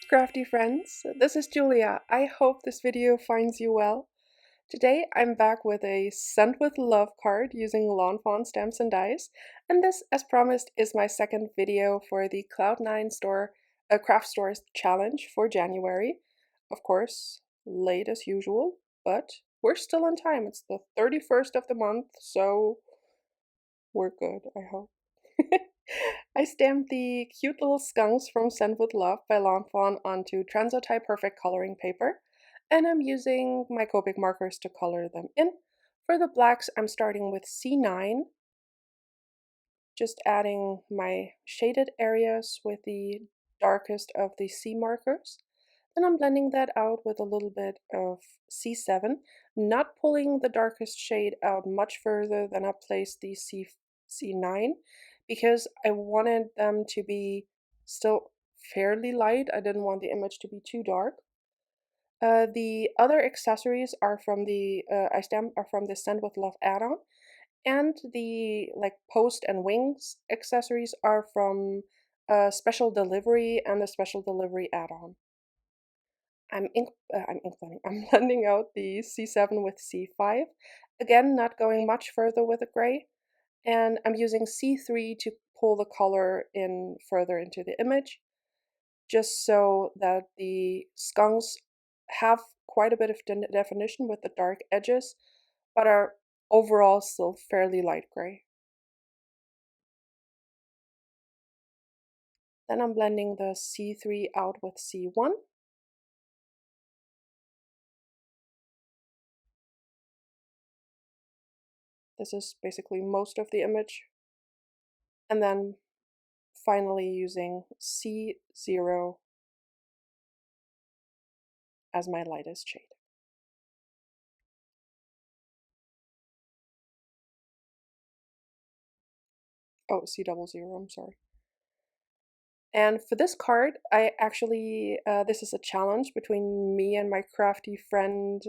Crafty friends, this is Julia. I hope this video finds you well. Today I'm back with a Sent with Love card using Lawn Fawn stamps and dies, and this, as promised, is my second video for the Cloud9 store, craft stores challenge for January. Of course, late as usual, but we're still on time. It's the 31st of the month, so we're good, I hope. I stamped the cute little skunks from Sent with Love by Lawn Fawn onto Transotype Perfect coloring paper, and I'm using my Copic markers to color them in. For the blacks, I'm starting with C9, just adding my shaded areas with the darkest of the C markers. Then I'm blending that out with a little bit of C7, not pulling the darkest shade out much further than I placed the C9, because I wanted them to be still fairly light. I didn't want the image to be too dark. The other accessories are from the are from the Sent with Love add-on, and the post and wings accessories are from Special Delivery and the Special Delivery add-on. I'm I'm blending out the C7 with C5. Again, not going much further with the gray. And I'm using C3 to pull the color in further into the image, just so that the skunks have quite a bit of definition with the dark edges, but are overall still fairly light gray. Then I'm blending the C3 out with C1. This is basically most of the image. And then finally using C0 as my lightest shade. Oh, C00, I'm sorry. And for this card, I actually, this is a challenge between me and my crafty friend,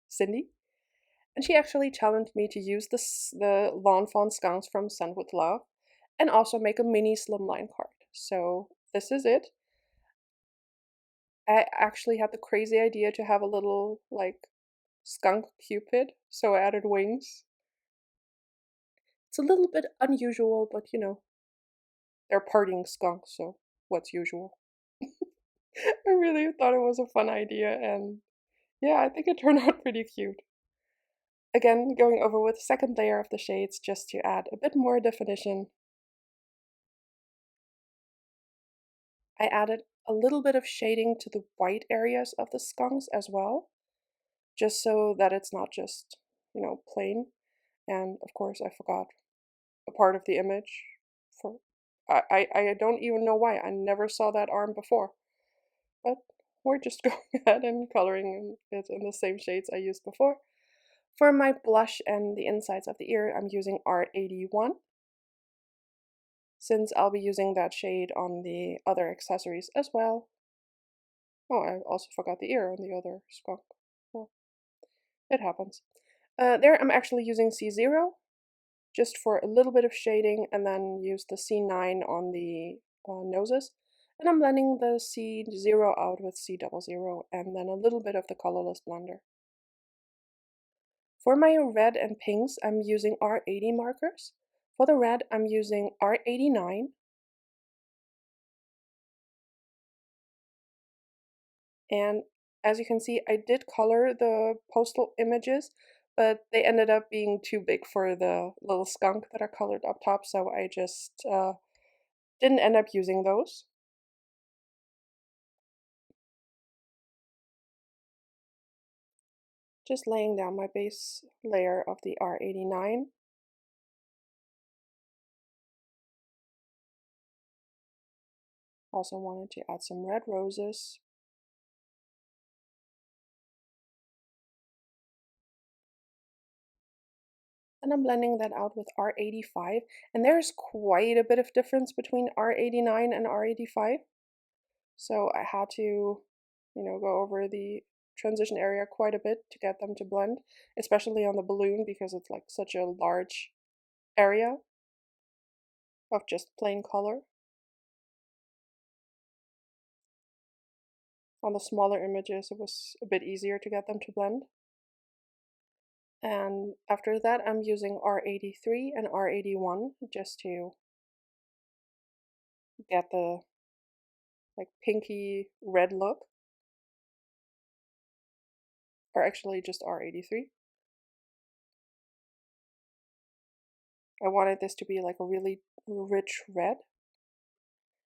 Cindy. And she actually challenged me to use the Lawn Fawn skunks from Sent with Love and also make a mini Slimline card. So this is it. I actually had the crazy idea to have a little, skunk cupid, so I added wings. It's a little bit unusual, but you know, they're partying skunks, so what's usual? I really thought it was a fun idea, and yeah, I think it turned out pretty cute. Again, going over with the second layer of the shades just to add a bit more definition. I added a little bit of shading to the white areas of the skunks as well, just so that it's not just, you know, plain. And of course, I forgot a part of the image. For I don't even know why. I never saw that arm before. But we're just going ahead and coloring it in the same shades I used before. For my blush and the insides of the ear, I'm using R81, since I'll be using that shade on the other accessories as well. Oh, I also forgot the ear on the other skunk. Well, it happens. There I'm actually using C0, just for a little bit of shading, and then use the C9 on the noses. And I'm blending the C0 out with C00, and then a little bit of the colorless blender. For my red and pinks, I'm using R80 markers. For the red, I'm using R89. And as you can see, I did color the postal images, but they ended up being too big for the little skunk that are colored up top, so I just didn't end up using those. Just laying down my base layer of the R89. Also wanted to add some red roses. And I'm blending that out with R85. And there's quite a bit of difference between R89 and R85. So I had to, you know, go over the transition area quite a bit to get them to blend, especially on the balloon because it's like such a large area of just plain color. On the smaller images, it was a bit easier to get them to blend. And after that, I'm using R83 and R81 just to get the like pinky red look. Or actually just R83. I wanted this to be like a really rich red.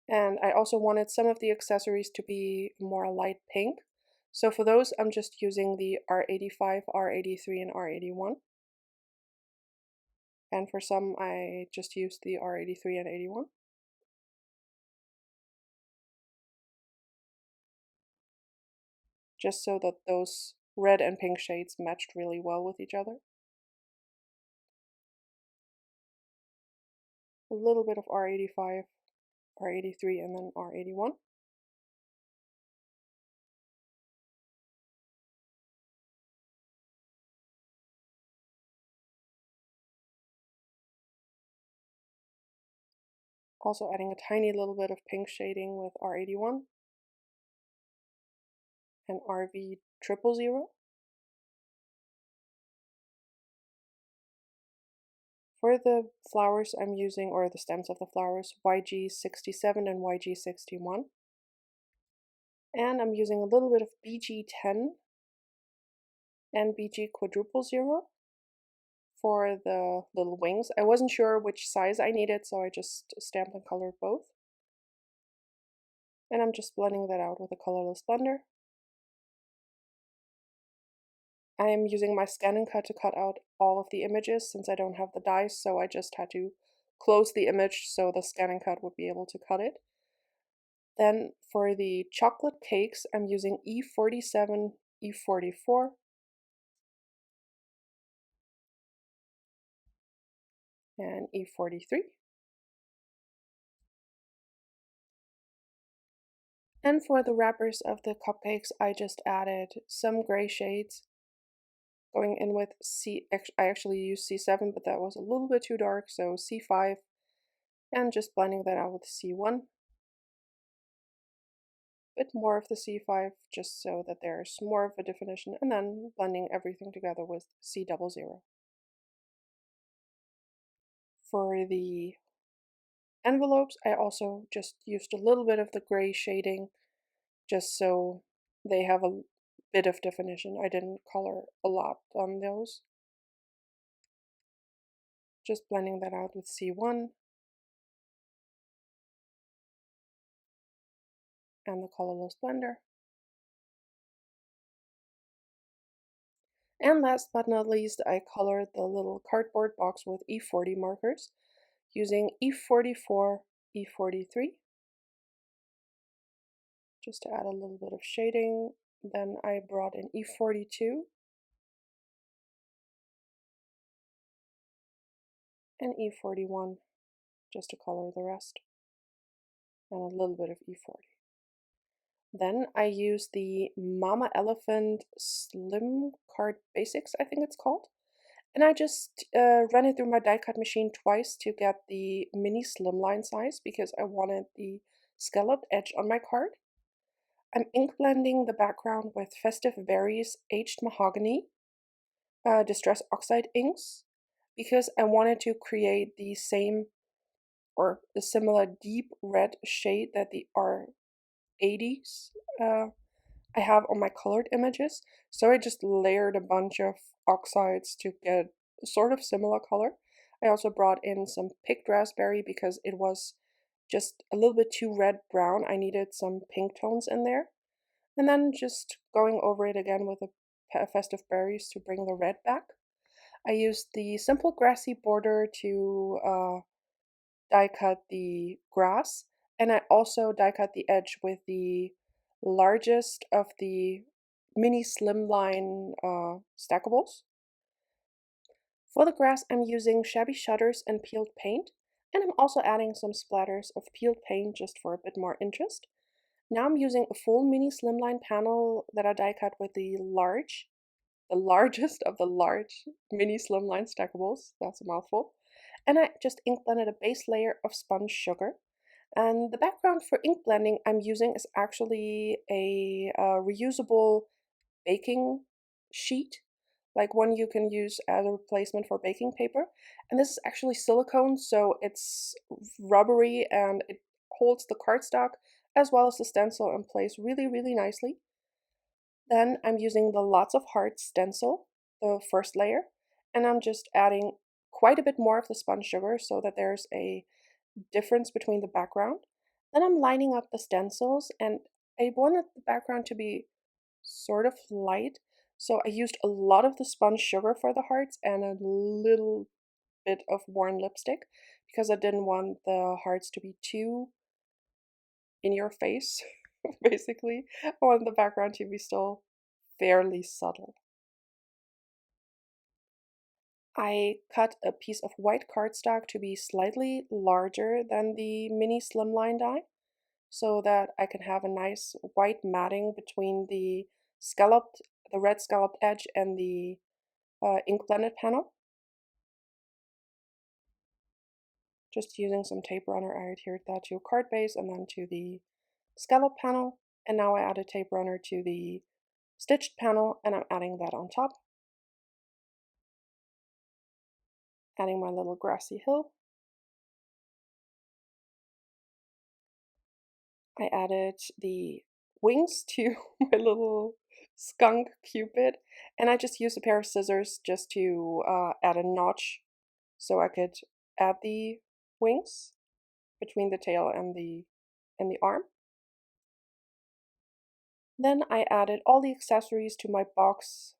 And I also wanted some of the accessories to be more light pink. So for those, I'm just using the R85, R83, and R81. And for some, I just used the R83 and 81. Just so that those red and pink shades matched really well with each other. A little bit of R85, R83, and then R81. Also adding a tiny little bit of pink shading with R81 and RV000. For the flowers I'm using, or the stems of the flowers, YG67 and YG61. And I'm using a little bit of BG10 and BG000 for the little wings. I wasn't sure which size I needed, so I just stamped and colored both. And I'm just blending that out with a colorless blender. I am using my scan and cut to cut out all of the images since I don't have the dies, so I just had to close the image so the scan and cut would be able to cut it. Then for the chocolate cakes, I'm using E47, E44, and E43. And for the wrappers of the cupcakes, I just added some gray shades, going in with I actually used C7, but that was a little bit too dark, so C5, and just blending that out with C1. Bit more of the C5 just so that there's more of a definition, and then blending everything together with C00. For the envelopes, I also just used a little bit of the gray shading just so they have a bit of definition. I didn't color a lot on those. Just blending that out with C1 and the colorless blender. And last but not least, I colored the little cardboard box with E40 markers using E44, E43, just to add a little bit of shading. Then I brought in E42 and E41 just to color the rest, and a little bit of E40. Then I used the Mama Elephant Slim Card Basics, I think it's called. And I just ran it through my die cut machine twice to get the mini Slimline size because I wanted the scalloped edge on my card. I'm ink blending the background with Festive Berries Aged Mahogany Distress Oxide inks because I wanted to create the same or a similar deep red shade that the R80s I have on my colored images. So I just layered a bunch of oxides to get a sort of similar color. I also brought in some picked raspberry because it was just a little bit too red-brown. I needed some pink tones in there. And then just going over it again with a Festive Berries to bring the red back. I used the simple grassy border to die cut the grass, and I also die cut the edge with the largest of the mini Slimline Stackables. For the grass, I'm using shabby shutters and peeled paint, and I'm also adding some splatters of peeled paint just for a bit more interest. Now I'm using a full mini Slimline panel that I die cut with the largest of the large mini Slimline Stackables. That's a mouthful. And I just ink blended a base layer of spun sugar. And the background for ink blending I'm using is actually a reusable baking sheet, like one you can use as a replacement for baking paper. And this is actually silicone, so it's rubbery and it holds the cardstock as well as the stencil in place really, really nicely. Then I'm using the Lots of Hearts stencil, the first layer, and I'm just adding quite a bit more of the spun sugar so that there's a difference between the background. Then I'm lining up the stencils, and I wanted the background to be sort of light, so I used a lot of the spun sugar for the hearts and a little bit of worn lipstick because I didn't want the hearts to be too in your face, basically. I wanted the background to be still fairly subtle. I cut a piece of white cardstock to be slightly larger than the mini Slimline die so that I can have a nice white matting between the red scalloped edge and the ink blended panel. Just using some tape runner, I adhered that to a card base and then to the scallop panel. And now I add a tape runner to the stitched panel and I'm adding that on top. Adding my little grassy hill. I added the wings to my little skunk cupid, and I just used a pair of scissors just to add a notch so I could add the wings between the tail and the arm. Then I added all the accessories to my box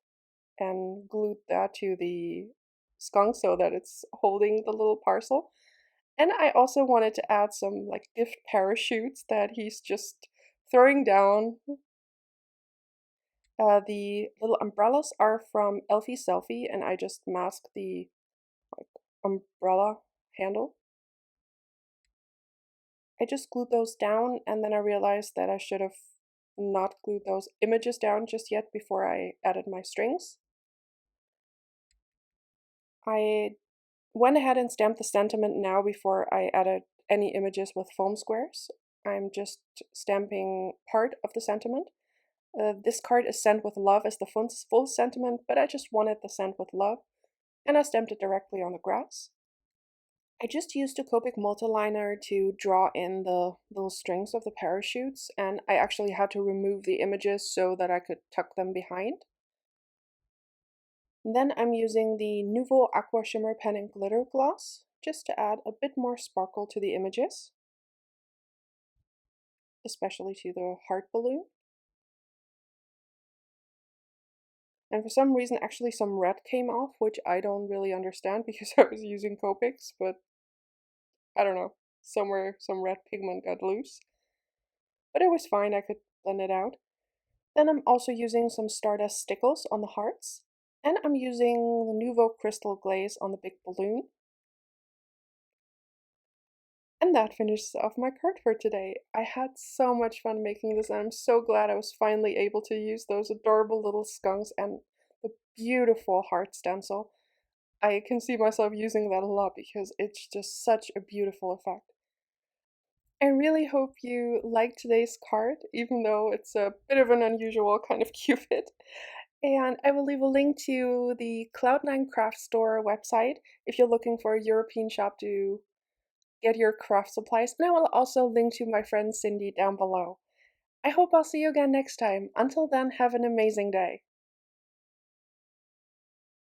and glued that to the skunk so that it's holding the little parcel. And I also wanted to add some like gift parachutes that he's just throwing down. The little umbrellas are from Elphie Selfie, and I just masked the like, umbrella handle. I just glued those down, and then I realized that I should have not glued those images down just yet before I added my strings. I went ahead and stamped the sentiment now before I added any images with foam squares. I'm just stamping part of the sentiment. This card is sent with love as the full sentiment, but I just wanted the sent with love, and I stamped it directly on the grass. I just used a Copic multiliner to draw in the little strings of the parachutes, and I actually had to remove the images so that I could tuck them behind. Then I'm using the Nouveau Aqua Shimmer Pen and Glitter Gloss just to add a bit more sparkle to the images, especially to the heart balloon. And for some reason, actually some red came off, which I don't really understand because I was using Copics, but I don't know, somewhere some red pigment got loose. But it was fine, I could blend it out. Then I'm also using some Stardust Stickles on the hearts, and I'm using the Nouveau Crystal Glaze on the big balloon. And that finishes off my card for today. I had so much fun making this, and I'm so glad I was finally able to use those adorable little skunks and the beautiful heart stencil. I can see myself using that a lot because it's just such a beautiful effect. I really hope you liked today's card, even though it's a bit of an unusual kind of cupid. And I will leave a link to the Cloud9 Craft Store website if you're looking for a European shop to get your craft supplies. And I will also link to my friend Cindy down below. I hope I'll see you again next time. Until then, have an amazing day.